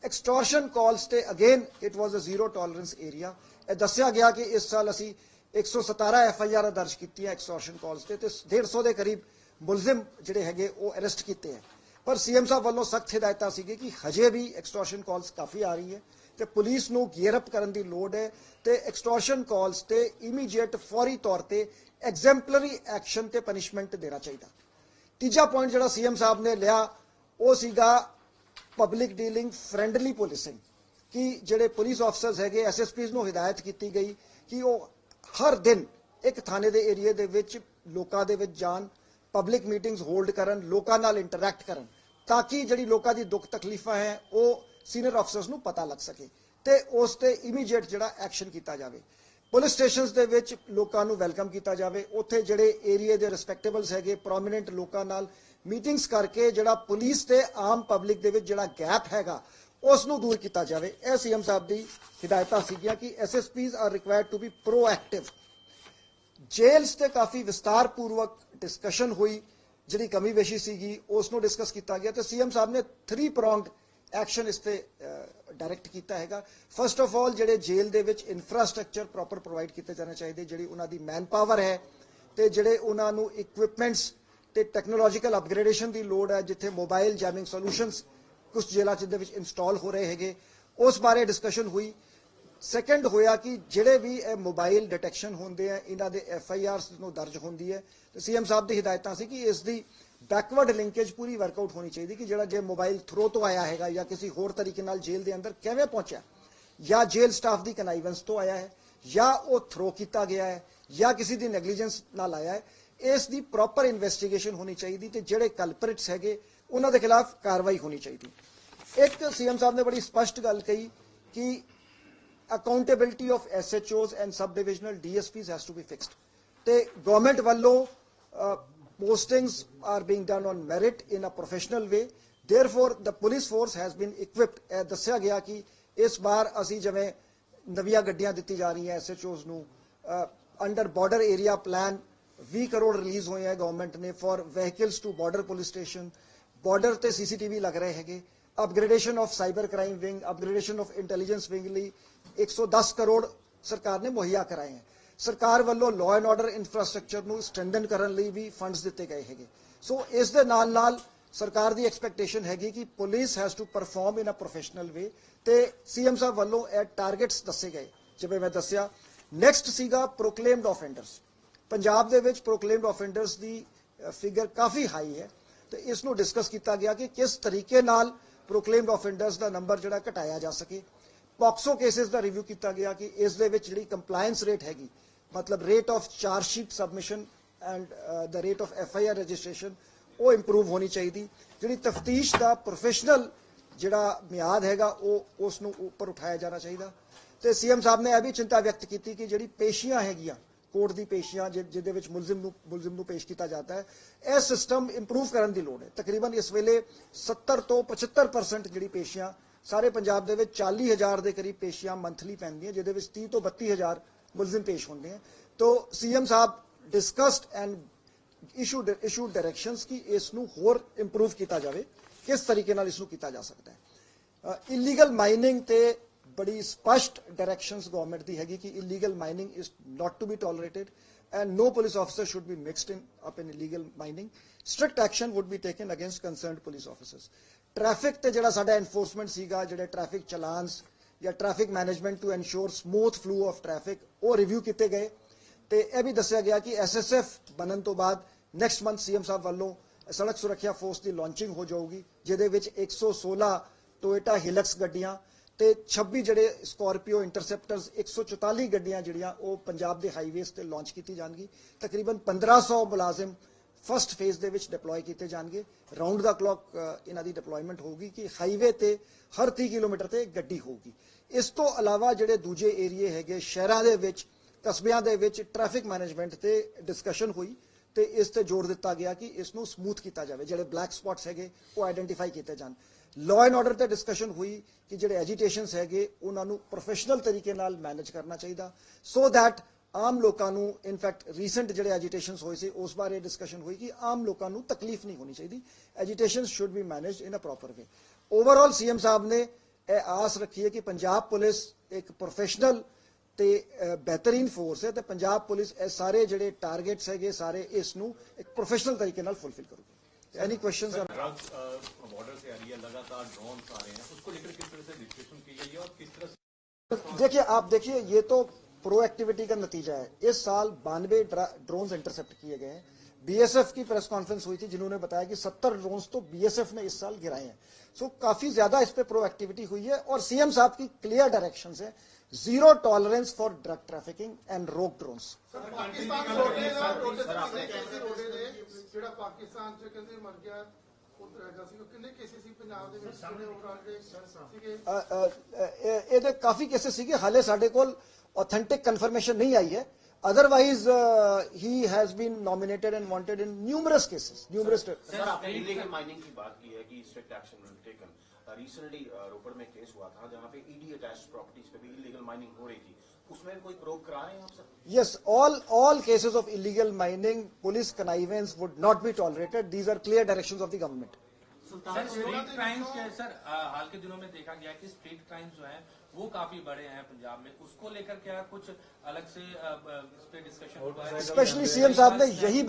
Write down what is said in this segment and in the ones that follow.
Extortion calls ते again it was a zero tolerance area. दस्या गया कि इस साल असी 117 FIR दर्ज की एक्सटॉर्शन कॉल्स ते 150 के करीब मुलजिम जिहड़े हैगे वो अरेस्ट किए हैं। पर CM साहब वालों सख्त हिदायतां सी कि हजे भी एक्सटॉर्शन कॉल्स काफ़ी आ रही है तो पुलिस नूं गियरअप करन दी लोड़ है तो एक्सटॉर्शन कॉल्स ते इमीजिएट फौरी तौर पर एग्जैम्पलरी एक्शन ते पनिशमेंट देना चाहिए। तीजा पॉइंट जिहड़ा CM साहब ने लिया वो सीगा पब्लिक डीलिंग फ्रेंडली पुलिसिंग कि जिहड़े पुलिस ऑफिसर्स हैगे SSPs नूं हिदायत की गई कि वो हर दिन एक थाने दे एरिए दे विच लोकां दे विच जान, पब्लिक मीटिंग्स होल्ड करन, लोकां नाल इंटरैक्ट करन ताकि जिहड़ी लोकां दी दुख तकलीफां है वो सीनियर ऑफिसर्स नूं पता लग सके ते उस ते इमीजिएट जिहड़ा एक्शन किया जाए। पुलिस स्टेशनस दे विच लोकां नूं वैलकम किया जाए, उत्थे जिहड़े एरिए दे रिस्पैक्टेबल्स हैगे प्रोमिनेंट लोकां नाल मीटिंग्स करके जिहड़ा पुलिस ते आम पब्लिक दे विच जिहड़ा गैप हैगा उस नूं दूर किया जाए। यह CM साहब दी हिदायतां सीगियां कि SSPs are required to be proactive. Jails ते काफ़ी विस्तारपूर्वक डिस्कशन हुई, जिहड़ी कमी पेशी सीगी उसनूं डिस्कस किया गया तो CM साहब ने 3 pronged एक्शन इस पर डायरैक्ट किया है। फर्स्ट ऑफ ऑल जिहड़े जेल दे विच इंफ्रास्ट्रक्चर प्रॉपर प्रोवाइड किए जाने चाहिए, जिहड़ी उन्हां दी मैन पावर है तो जिहड़े उन्हां नूं इक्विपमेंट्स ते टैक्नोलॉजिकल अपग्रेडेशन की लोड़ है, जिथे मोबाइल जैमिंग सोल्यूशंस कुछ जेलों दे विच इंस्टॉल हो रहे हैं उस बारे डिस्कशन हुई। सैकेंड होया कि जिहड़े भी मोबाइल डिटेक्शन होंदे हैं इन्हां दे FIRs नूं दर्ज होंदी है तो CM साहब दी हिदायतां सी कि इस दी बैकवर्ड लिंकेज पूरी वर्कआउट होनी चाहिए कि जिहड़ा जे मोबाइल थ्रो तो आया है या किसी होर तरीके नाल जेल के अंदर किवें पहुंचा, या जेल स्टाफ की कनाइवेंस तो आया है या वो थ्रो किया गया है या किसी की नैगलीजेंस नाल आया है, इस दी प्रॉपर इन्वेस्टिगेशन होनी चाहिए तो जिहड़े कल्परिट्स हैगे उन्हां दे खिलाफ कार्रवाई होनी चाहिए। एक CM साहब ने बड़ी स्पष्ट गल कही कि accountability of SHOs and sub divisional DSPs has to be fixed ते गवर्नमेंट वालों postings are being done on merit in a professional way, therefore the police force has been equipped। दस्या गया कि इस बार असी जिवें नवीं गड्डियां दी जा रही हैं SHOs नूं under border area plan 20 crore release हुए हैं गवर्नमेंट ने for vehicles to border police station, border ते CCTV लग रहे हैं, upgradation of cyber crime wing, upgradation of intelligence wing लई 110 करोड़ सरकार ने मुहैया कराए हैं। सरकार वालों लॉ एंड ऑर्डर इंफ्रास्ट्रक्चर नूं स्ट्रेंथन करन लई भी फंड्स दिते गए हैं। सो इस दे नाल नाल सरकार की एक्सपैक्टेशन हैगी कि police has to perform in a professional way तो CM साहब वालों टारगेट्स दसे गए जिवें मैं दस्या। नैक्सट सीगा प्रोकलेम्ड ऑफेंडर्स। पंजाब दे विच प्रोकलेम्ड ऑफेंडर्स की फिगर काफ़ी हाई है तो इसनूं डिस्कस किया गया कि किस तरीके नाल प्रोकलेम्ड ऑफेंडर्स का नंबर जिहड़ा घटाया जा सके। पॉक्सो केसेस का रिव्यू किया गया कि इस दे विच जिहड़ी कंप्लायंस रेट हैगी, मतलब rate of chargesheet submission and the rate of FIR registration वो इंप्रूव होनी चाहिए। जिहड़ी तफ्तीश का प्रोफेशनल जिहड़ा म्याद हैगा वो उसनूं उपर उठाया जाना चाहिए। तो CM साहब ने यह भी चिंता व्यक्त की कि जिहड़ी पेशियां हैगियां कोर्ट की पेशियां जिहदे विच मुलजिम नूं पेश किया जाता है, यह सिस्टम इंप्रूव करने की लोड़ है। तकरीबन इस वेले 70 तो 75% जिहड़ी पेशियां सारे पंजाब दे विच 40,000 के करीब पेशियां मंथली पैंदियां, जिहदे विच 30 तो 32,000 मुलजिम पेश होंदे हैं। तो CM साहब डिस्कस्ड एंड इशूड डायरैक्शंस कि इसनूं होर इंप्रूव किया जाए, किस तरीके नाल इसनूं किया जा सकता है। इलीगल माइनिंग ते बड़ी स्पष्ट डायरैक्शंस गवर्नमेंट की हैगी कि illegal mining is not to be tolerated and no police officer should be mixed in illegal mining. Strict action would be taken against concerned police officers. Traffic ते जिहड़ा साडा एनफोर्समेंट सीगा, जिहड़े ट्रैफिक चलान्स या traffic management to ensure smooth flow of traffic वो review किए गए तो यह भी दस्या गया कि SSF बनने तो बाद नैक्सट मंथ CM साहब वालों सड़क सुरक्षा फोर्स की लॉन्चिंग हो जाऊगी, जिहदे विच 116 टोयोटा हिलक्स गड्डियां ते 26 जिहड़े स्कॉर्पियो इंटरसेप्टर्स 144 गड्डियां जिहड़ियां वो पंजाब के हाईवेज से लॉन्च की जाएगी। तकरीबन 1500 मुलाजिम फस्ट फेज दे विच डिप्लॉय किए जाएंगे। राउंड द क्लॉक इन्हां दी डिप्लॉयमेंट होगी कि हाईवे ते हर 30 किलोमीटर ते गड्डी होगी। इस तो अलावा जिहड़े दूजे एरिए हैगे शहरां दे विच कस्बियां दे विच ट्रैफिक मैनेजमेंट ते डिस्कशन हुई तो इस ते जोर दिता गया कि इसनूं स्मूथ किया जाए, जिहड़े ब्लैक स्पॉट्स हैगे वो आइडेंटिफाई किए जान। लॉ एंड ऑर्डर ते डिस्कशन हुई कि जिहड़े एजीटेशनस हैगे उन्होंने प्रोफेशनल तरीके नाल मैनेज करना चाहिए सो दैट आम लोगों को इनफैक्ट रीसेंट जिहड़े एजीटेशनस होए सी उस बारे डिस्कशन हुई कि आम लोगों को तकलीफ नहीं होनी चाहिए। Agitations should be managed in a proper way. Overall CM साहब ने ਇਹ ਆਸ ਰੱਖੀ ਹੈ ਕਿ ਪੰਜਾਬ ਪੁਲਿਸ ਇੱਕ ਪ੍ਰੋਫੈਸ਼ਨਲ ਤੇ ਬਿਹਤਰੀਨ ਫੋਰਸ ਹੈ ਤੇ ਪੰਜਾਬ ਪੁਲਿਸ ਇਹ ਸਾਰੇ ਜਿਹੜੇ ਟਾਰਗੇਟਸ ਹੈਗੇ ਸਾਰੇ ਇਸ ਨੂੰ ਇੱਕ ਪ੍ਰੋਫੈਸ਼ਨਲ ਤਰੀਕੇ ਨਾਲ ਫੁਲਫਿਲ ਕਰੂਗੀ। Any questions? बॉर्डर से आ रही है, लगातार ड्रोन्स आ रहे हैं, उसको लेकर किस तरह से डिस्कशन की गई है और किस तरह से? देखिए, आप देखिए, ये तो प्रोएक्टिविटी का नतीजा है। इस साल 92 ड्रोन्स इंटरसेप्ट किए गए हैं। बीएसएफ की प्रेस कॉन्फ्रेंस हुई थी जिन्होंने बताया कि 70 ड्रोन्स तो बीएसएफ ने इस साल गिराए हैं। सो काफी ज्यादा इस पे प्रोएक्टिविटी हुई है और सीएम साहब की क्लियर डायरेक्शंस है, zero tolerance for drug trafficking and रोक ड्रोन्स। ਜਿਹੜਾ ਪਾਕਿਸਤਾਨ ਚ ਕਹਿੰਦੇ ਮਰ ਗਿਆ ਉਧਰ ਹੈਗਾ ਸੀ ਕਿੰਨੇ ਕੇਸਿਸ ਸੀ ਪੰਜਾਬ ਦੇ ਵਿੱਚ ਜਿਹੜੇ ਓਵਰਆਲ ਦੇ ਸੀਗੇ? ਇਹਦੇ ਕਾਫੀ ਕੇਸਿਸ ਸੀਗੇ, ਹਾਲੇ ਸਾਡੇ ਕੋਲ ऑथेंटिक कंफर्मेशन नहीं आई है। Otherwise he has been nominated and wanted in numerous cases, numerous. Sir, आपने इलीगल माइनिंग की बात की है कि strict action will be taken. Recently Ropar में केस हुआ था जहां पे ईडी अटैच्ड प्रॉपर्टीज पे भी इलीगल माइनिंग हो रही थी, उसमें कोई प्रोब करा रहे हैं आप sir? Yes, all cases of illegal mining, police connivance would not be tolerated. These are clear directions of the government. Sir, street crimes के सर हाल के दिनों में देखा गया कि स्ट्रीट क्राइम्स जो हैं वो काफी बड़े हैं पंजाब में, उसको लेकर क्या कुछ अलग से इस पे डिस्कशन हुआ है? स्पेशली सीएम साहब ने यही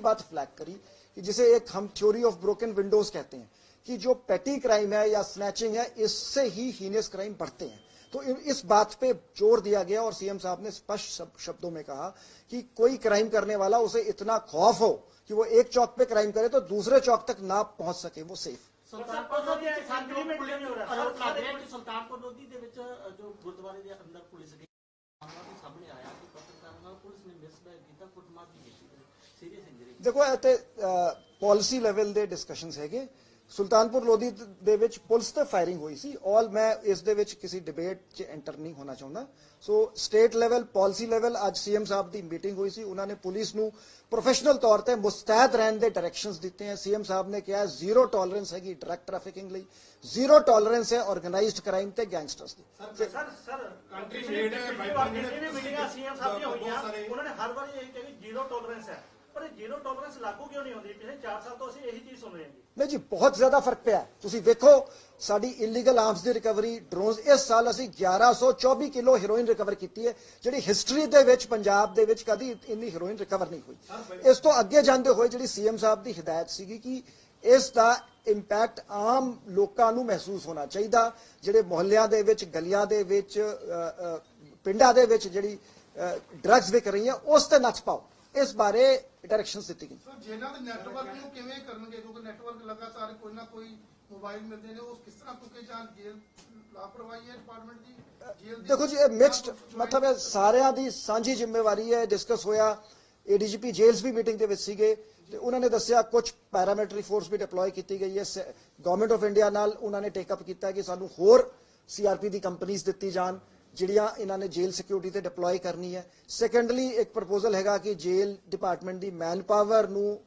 बात फ्लैग करी कि जिसे एक हम थ्योरी ऑफ ब्रोकन विंडोज कहते हैं कि जो पेटी क्राइम है या स्नैचिंग है इससे ही हीनियस क्राइम बढ़ते हैं। तो इस बात पे जोर दिया गया और सीएम साहब ने स्पष्ट शब्दों में कहा कि कोई क्राइम करने वाला उसे इतना खौफ हो कि वो एक चौक पे क्राइम करे तो दूसरे चौक तक ना पहुंच सके, वो सेफ। सुल्तानपुर लोधी ਦੇ ਵਿੱਚ ਜੋ ਗੁਰਦੁਆਰੇ ਦੇ ਅੰਦਰ ਪੁਲਿਸ ਦੀ ਮਾਮਲਾ ਸਾਹਮਣੇ ਆਇਆ ਕਿ ਪੱਤਰਕਾਰਾਂ ਨਾਲ ਪੁਲਿਸ ਨੇ ਮਿਸਬਿਹੇਵ ਕੀਤਾ, ਕੁੱਟਮਾਰ ਵੀ ਕੀਤੀ, ਸੀਰੀਅਸ ਇੰਜਰੀ। ਦੇਖੋ, ਇਹ ਤੇ ਪਾਲਿਸੀ ਲੈਵਲ ਦੇ ਡਿਸਕਸ਼ਨਸ ਹੈਗੇ। ਸੁਲਤਾਨਪੁਰ ਲੋਧੀ ਦੇ ਵਿੱਚ ਪੁਲਿਸ ਤੇ ਫਾਇਰਿੰਗ ਹੋਈ ਸੀ। ਆਲ ਮੈਂ ਇਸ ਦੇ ਵਿੱਚ ਕਿਸੇ ਡਿਬੇਟ 'ਚ ਐਂਟਰ ਨਹੀਂ ਹੋਣਾ ਚਾਹੁੰਦਾ। ਸੋ ਸਟੇਟ ਲੈਵਲ, ਪਾਲਿਸੀ ਲੈਵਲ, ਅੱਜ ਸੀਐਮ ਸਾਹਿਬ ਦੀ ਮੀਟਿੰਗ ਹੋਈ ਸੀ, ਉਹਨਾਂ ਨੇ ਪੁਲਿਸ ਨੂੰ ਪ੍ਰੋਫੈਸ਼ਨਲ ਤੌਰ ਤੇ ਮੁਸਤੈਦ ਰਹਿਣ ਦੇ ਡਾਇਰੈਕਸ਼ਨਸ ਦਿੱਤੇ हैं। ਸੀਐਮ ਸਾਹਿਬ ਨੇ ਕਿਹਾ ਜ਼ੀਰੋ ਟੋਲਰੈਂਸ ਹੈਗੀ ਡਰਗ ਟ੍ਰੈਫਿਕਿੰਗ ਲਈ, ਜ਼ੀਰੋ ਟੋਲਰੈਂਸ ਹੈ ਆਰਗੇਨਾਈਜ਼ਡ ਕ੍ਰਾਈਮ ਤੇ ਗੈਂਗਸਟਰਸ ਦੀ। ਕੰਟਰੀ ਮੇਡ ਮੀਟਿੰਗਾਂ ਸੀਐਮ ਸਾਹਿਬ ਦੀਆਂ ਹੋਈਆਂ, ਉਹਨਾਂ ਨੇ ਹਰ ਵਾਰੀ ਇਹ ਕਿਹਾ ਕਿ ਜ਼ੀਰੋ ਟੋਲਰੈਂਸ ਹੈ, ਪਰ ਜ਼ੀਰੋ ਟੋਲਰੈਂਸ ਲਾਗੂ ਕਿਉਂ ਨਹੀਂ ਹੁੰਦੀ? ਪਿਛਲੇ 4 ਸਾਲ ਤੋਂ ਅਸੀਂ ਇਹੀ ਚੀਜ਼ ਸੁਣ ਰਹੇ ਹਾਂ ਜੀ। ਨਹੀਂ ਜੀ, ਬਹੁਤ ਜ਼ਿਆਦਾ ਫਰਕ ਪਿਆ। ਤੁਸੀਂ ਵੇਖੋ ਸਾਡੀ ਇਲੀਗਲ ਆਰਮਸ ਦੀ ਰਿਕਵਰੀ, ਡਰੋਨਸ, ਇਸ ਸਾਲ ਅਸੀਂ 1124 ਕਿਲੋ ਹੈਰੋਇਨ ਰਿਕਵਰ ਕੀਤੀ ਹੈ, ਜਿਹੜੀ ਹਿਸਟਰੀ ਦੇ ਵਿੱਚ ਪੰਜਾਬ ਦੇ ਵਿੱਚ ਕਦੀ ਇੰਨੀ ਹੈਰੋਇਨ ਰਿਕਵਰ ਨਹੀਂ ਹੋਈ। ਇਸ ਤੋਂ ਅੱਗੇ ਜਾਂਦੇ ਹੋਏ ਜਿਹੜੀ ਸੀਐਮ ਸਾਹਿਬ ਦੀ ਹਦਾਇਤ ਸੀਗੀ ਕਿ ਇਸ ਦਾ ਇੰਪੈਕਟ ਆਮ ਲੋਕਾਂ ਨੂੰ ਮਹਿਸੂਸ ਹੋਣਾ ਚਾਹੀਦਾ, ਜਿਹੜੇ ਮੁਹੱਲਿਆਂ ਦੇ ਵਿੱਚ, ਗਲੀਆਂ ਦੇ ਵਿੱਚ, ਪਿੰਡਾਂ ਦੇ ਵਿੱਚ ਜਿਹੜੀ ਡਰੱਗਸ ਵਿਕ ਰਹੀਆਂ ਉਸ ਤੇ ਨੱਥ ਪਾਓ। ਇਸ ਬਾਰੇ ਡਾਇਰੈਕਸ਼ਨਸ ਦਿੱਤੀ ਗਈ। ਜੇਲ੍ਹਾਂ ਦੇ ਨੈਟਵਰਕ ਨੂੰ ਕਿਵੇਂ ਕਰਨਗੇ? ਕਿਉਂਕਿ ਨੈਟਵਰਕ ਲਗਾਤਾਰ ਕੋਈ ਨਾ ਕੋਈ ਮੋਬਾਈਲ ਮਿਲਦੇ ਨੇ, ਉਹ ਕਿਸ ਤਰ੍ਹਾਂ ਤੁਕੇ ਜਾਣ? ਜੇਲ੍ਹ ਲਾਪਰਵਾਹੀ ਹੈ ਡਿਪਾਰਟਮੈਂਟ ਦੀ, ਜੇਲ੍ਹ ਦੀ? ਦੇਖੋ ਜੀ, ਇਹ ਮਿਕਸਡ ਮਤਲਬ ਹੈ, ਸਾਰਿਆਂ ਦੀ ਸਾਂਝੀ ਜ਼ਿੰਮੇਵਾਰੀ ਹੈ। ਡਿਸਕਸ ਹੋਇਆ, ਏਡੀਜੀਪੀ ਜੇਲ੍ਸ ਵੀ ਮੀਟਿੰਗ ਦੇ ਵਿੱਚ ਸੀਗੇ ਤੇ ਉਹਨਾਂ ਨੇ ਦੱਸਿਆ ਕੁਝ ਪੈਰਾਮਿਲਟਰੀ ਫੋਰਸ ਵੀ ਡਿਪਲੋਏ ਕੀਤੀ ਗਈ ਹੈ। ਗਵਰਨਮੈਂਟ ਆਫ ਇੰਡੀਆ ਨਾਲ ਉਹਨਾਂ ਨੇ ਟੇਕ ਅਪ ਕੀਤਾ ਕਿ ਸਾਨੂੰ ਹੋਰ ਸੀਆਰਪੀ ਦੀ ਕੰਪਨੀਆਂ ਦਿੱਤੀ ਜਾਣ ਜਿਹੜੀਆਂ ਇਹਨਾਂ ਨੇ ਜੇਲ੍ਹ ਸਿਕਿਉਰਿਟੀ ਤੇ ਡਿਪਲੋਏ ਕਰਨੀ ਹੈ। ਸੈਕੰਡਲੀ, ਇੱਕ ਪ੍ਰਪੋਜ਼ਲ ਹੈਗਾ ਕਿ ਜੇਲ੍ਹ ਡਿਪਾਰਟਮੈਂਟ ਦੀ ਮੈਨ ਪਾਵਰ ਨੂੰ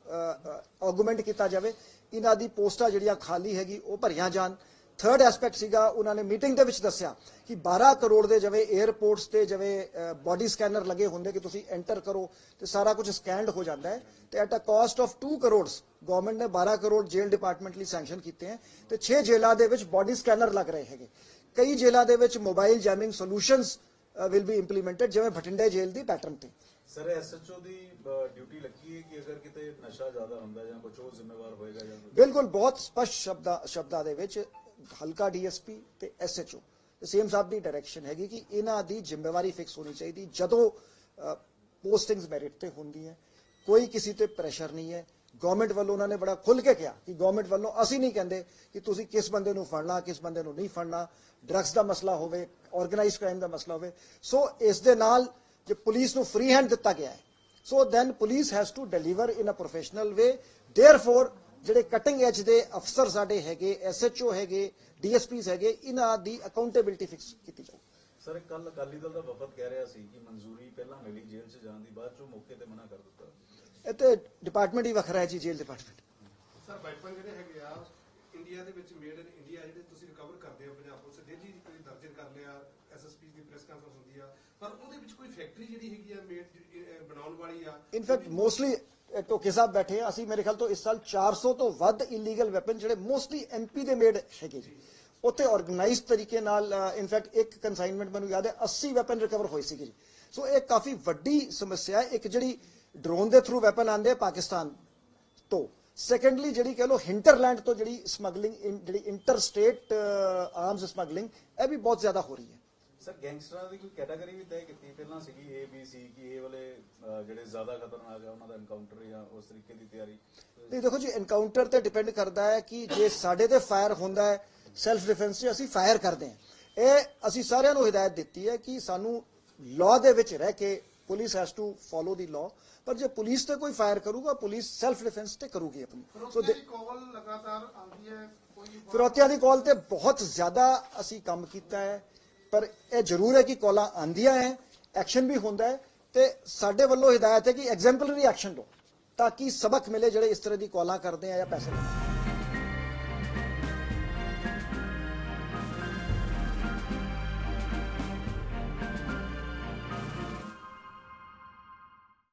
ਆਗੂਮੈਂਟ ਕੀਤਾ ਜਾਵੇ, ਇਹਨਾਂ ਦੀ ਪੋਸਟਾਂ ਜਿਹੜੀਆਂ ਖਾਲੀ ਹੈਗੀ ਉਹ ਭਰੀਆਂ ਜਾਣ। ਥਰਡ ਐਸਪੈਕਟ ਸੀਗਾ, ਉਹਨਾਂ ਨੇ ਮੀਟਿੰਗ ਦੇ ਵਿੱਚ ਦੱਸਿਆ ਕਿ 12 ਕਰੋੜ ਦੇ ਜਿਵੇਂ 에ਅਰਪੋਰਟਸ ਤੇ ਜਿਵੇਂ ਬੋਡੀ ਸਕੈਨਰ ਲੱਗੇ ਹੁੰਦੇ ਕਿ ਤੁਸੀਂ ਐਂਟਰ ਕਰੋ ਤੇ ਸਾਰਾ ਕੁਝ ਸਕੈਨਡ ਹੋ ਜਾਂਦਾ ਹੈ, ਤੇ at a cost of 2 crore government ਨੇ 12 ਕਰੋੜ ਜੇਲ੍ਹ ਡਿਪਾਰਟਮੈਂਟ ਲਈ ਸੈਂਕਸ਼ਨ ਕੀਤੇ ਹੈ ਤੇ 6 ਜੇਲ੍ਹਾਂ ਦੇ ਵਿੱਚ ਬੋਡੀ ਸਕੈਨਰ ਲੱਗ ਰਹੇ ਹੈਗੇ। ਕਈ ਜੇਲ੍ਹਾਂ ਦੇ ਵਿੱਚ mobile jamming solutions will be implemented, ਜਿਵੇਂ ਬਠਿੰਡੇ ਜੇਲ੍ਹ ਦੀ ਪੈਟਰਨ ਤੇ। ਸਰ, ਐਸਐਚਓ ਦੀ ਡਿਊਟੀ ਲੱਗੀ ਹੈ ਕਿ ਅਗਰ ਕਿਤੇ ਨਸ਼ਾ ਜ਼ਿਆਦਾ ਹੁੰਦਾ ਜਾਂ ਕੁਝ ਹੋਰ ਜ਼ਿੰਮੇਵਾਰ ਹੋਏਗਾ ਜਾਂ? ਬਿਲਕੁਲ, ਬਹੁਤ ਸਪਸ਼ਟ ਸ਼ਬਦਾਂ ਦੇ ਵਿੱਚ ਹਲਕਾ ਡੀਐਸਪੀ ਤੇ ਐਸਐਚਓ ਸੀਐਮ ਸਾਹਿਬ ਦੀ ਡਾਇਰੈਕਸ਼ਨ ਹੈਗੀ ਕਿ ਇਹਨਾਂ ਦੀ ਜ਼ਿੰਮੇਵਾਰੀ ਫਿਕਸ ਹੋਣੀ ਚਾਹੀਦੀ। ਜਦੋਂ ਪੋਸਟਿੰਗਸ ਮੈਰਿਟ ਤੇ ਹੁੰਦੀ ਹੈ, ਕੋਈ ਕਿਸੇ ਤੇ ਪ੍ਰੈਸ਼ਰ ਨਹੀਂ ਹੈ। ਗਵਰਨਮੈਂਟ ਵੱਲੋਂ ਉਹਨਾਂ ਨੇ ਬੜਾ ਖੁੱਲ੍ਹ ਕੇ ਕਿਹਾ ਕਿ ਗਵਰਨਮੈਂਟ ਵੱਲੋਂ ਅਸੀਂ ਨਹੀਂ ਕਹਿੰਦੇ ਕਿ ਤੁਸੀਂ ਕਿਸ ਬੰਦੇ ਨੂੰ ਫੜਨਾ, ਕਿਸ ਬੰਦੇ ਨੂੰ ਨਹੀਂ ਫੜਨਾ, ਡਰੱਗਸ ਦਾ ਮਸਲਾ ਹੋਵੇ, ਆਰਗੇਨਾਈਜ਼ਡ ਕ੍ਰਾਈਮ ਦਾ ਮਸਲਾ ਹੋਵੇ। ਸੋ ਇਸ ਦੇ ਨਾਲ ਜੇ ਪੁਲਿਸ ਨੂੰ ਫ੍ਰੀ ਹੈਂਡ ਦਿੱਤਾ ਗਿਆ ਹੈ, so then police has to deliver in a professional way. Therefore ਜਿਹੜੇ ਕਟਿੰਗ ਐਜ ਦੇ ਅਫਸਰ ਸਾਡੇ ਹੈਗੇ, ਐਸਐਚਓ ਹੈਗੇ, ਡੀਐਸਪੀਜ਼ ਹੈਗੇ, ਇਹਨਾਂ ਦੀ ਅਕਾਊਂਟੇਬਿਲਿਟੀ ਫਿਕਸ ਕੀਤੀ ਜਾਊ। ਸਰ, ਕੱਲ ਅਕਾਲੀ ਦਲ ਦਾ ਵਫਦ ਕਹਿ ਰਿਹਾ ਸੀ ਕਿ ਮਨਜ਼ੂਰੀ ਪਹਿਲਾਂ ਮਿਲੀ ਜੇਲ੍ਹ 'ਚ ਜਾਣ ਦੀ, ਬਾਅਦ 'ਚੋਂ ਮੌਕੇ ਤੇ ਮਨਾ ਕਰ ਦਿੱਤਾ। ਇਹ ਤੇ ਡਿਪਾਰਟਮੈਂਟ ਹੀ ਵੱਖਰਾ ਹੈ ਜੀ, ਜੇਲ੍ਹ ਡਿਪਾਰਟਮੈਂਟ। ਸਰ, ਵੈਪਨ ਜਿਹੜੇ ਹੈਗੇ ਆ ਇੰਡੀਆ ਦੇ ਵਿੱਚ ਮੇਡ ਇਨ ਇੰਡੀਆ ਜਿਹੜੇ ਤੁਸੀਂ ਰਿਕਵਰ ਕਰਦੇ ਹੋ, ਪੰਜਾਬ ਪੁਲਿਸ ਡੇਲੀ ਕੋਈ ਦਰਜ ਕਰ ਲਿਆ, ਐਸਐਸਪੀ ਦੀ ਪ੍ਰੈਸ ਕਾਨਫਰੰਸ ਹੁੰਦੀ ਆ, ਪਰ ਉਹਦੇ ਵਿੱਚ ਕੋਈ ਫੈਕਟਰੀ ਜਿਹੜੀ ਹੈਗੀ ਆ ਮੇਡ ਬਣਾਉਣ ਵਾਲੀ ਆ? ਇਨਫੈਕਟ ਮੋਸਟਲੀ ਟੋਕੇ ਸਾਹਿਬ ਬੈਠੇ ਆ, ਅਸੀਂ ਮੇਰੇ ਖਿਆਲ ਤੋਂ ਇਸ ਸਾਲ 400 ਤੋਂ ਵੱਧ ਇਲੀਗਲ ਵੈਪਨ ਜਿਹੜੇ ਮੋਸਟਲੀ ਐਮਪੀ ਦੇ ਮੇਡ ਹੈਗੇ ਜੀ, ਉੱਥੇ ਆਰਗੇਨਾਈਜ਼ਡ ਤਰੀਕੇ ਨਾਲ ਇਨਫੈਕਟ ਇੱਕ ਕਨਸਾਈਨਮੈਂਟ ਮੈਨੂੰ ਯਾਦ ਹੈ 80 ਵੈਪਨ ਰਿਕਵਰ ਹੋਏ ਸੀਗੇ ਜੀ। ਸੋ ਇਹ ਕਾਫੀ ਵੱਡੀ ਸਮੱਸਿਆ ਹੈ। ਇੱਕ ਜਿਹੜੀ ਡਰੋਨ ਦੇ ਥਰੂ ਵੈਪਨ ਆਉਂਦੇ ਆ ਪਾਕਿਸਤਾਨ ਤੋਂ, ਸੈਕੰਡਲੀ ਜਿਹੜੀ ਕਹ ਲਓ ਹਿੰਟਰਲੈਂਡ ਤੋਂ ਜਿਹੜੀ ਸਮਗਲਿੰਗ, ਜਿਹੜੀ ਇੰਟਰ ਸਟੇਟ ਆਰਮਸ ਸਮਗਲਿੰਗ, ਇਹ ਵੀ ਬਹੁਤ ਜ਼ਿਆਦਾ ਹੋ ਰਹੀ ਹੈ। ਸਰ ਗੈਂਗਸਟਰਾਂ ਦੀ ਕੋਈ ਕੈਟਾਗਰੀ ਵੀ ਤੈਅ ਕੀਤੀ ਪਹਿਲਾਂ ਸੀਗੀ A B C ਕਿ ਇਹ ਵਾਲੇ ਜਿਹੜੇ ਜ਼ਿਆਦਾ ਖਤਰਨਾਕ ਆ ਉਹਨਾਂ ਦਾ ਐਨਕਾਊਂਟਰ ਜਾਂ ਉਸ ਤਰੀਕੇ ਦੀ ਤਿਆਰੀ? ਨਹੀਂ ਦੇਖੋ ਜੀ, ਐਨਕਾਊਂਟਰ ਤੇ ਡਿਪੈਂਡ ਕਰਦਾ ਹੈ ਕਿ ਜੇ ਸਾਡੇ ਤੇ ਫਾਇਰ ਹੁੰਦਾ ਹੈ ਸੈਲਫ ਡਿਫੈਂਸ 'ਚ ਅਸੀਂ ਫਾਇਰ ਕਰਦੇ ਹਾਂ। ਇਹ ਅਸੀਂ ਸਾਰਿਆਂ ਨੂੰ ਹਦਾਇਤ ਦਿੱਤੀ ਹੈ ਕਿ ਸਾਨੂੰ ਲਾਅ ਦੇ ਵਿੱਚ ਰਹਿ ਕੇ police has to follow the law, ਪਰ ਜੇ ਪੁਲਿਸ ਤੇ ਕੋਈ ਫਾਇਰ ਕਰੂਗਾ ਪੁਲਿਸ ਸੈਲਫ ਡਿਫੈਂਸ ਤੇ ਕਰੂਗੀ ਆਪਣੀ। ਸੋ ਕਾਲ ਲਗਾਤਾਰ ਆਉਂਦੀ ਹੈ, ਕੋਈ ਫਿਰੌਤੀਆਂ ਦੀ ਕਾਲ ਤੇ ਬਹੁਤ ਜ਼ਿਆਦਾ ਅਸੀਂ ਕੰਮ ਕੀਤਾ ਹੈ, ਪਰ ਇਹ ਜ਼ਰੂਰ ਹੈ ਕਿ ਕਾਲਾਂ ਆਉਂਦੀਆਂ ਹੈ, ਐਕਸ਼ਨ ਵੀ ਹੁੰਦਾ ਹੈ, ਤੇ ਸਾਡੇ ਵੱਲੋਂ ਹਦਾਇਤ ਹੈ ਕਿ ਐਗਜ਼ੈਂਪਲਰੀ ਐਕਸ਼ਨ ਲਓ ਤਾਂ ਕਿ ਸਬਕ ਮਿਲੇ ਜਿਹੜੇ ਇਸ ਤਰ੍ਹਾਂ ਦੀ ਕਾਲਾਂ ਕਰਦੇ ਆ ਜਾਂ ਪੈਸੇ ਲੈਂਦੇ ਆ।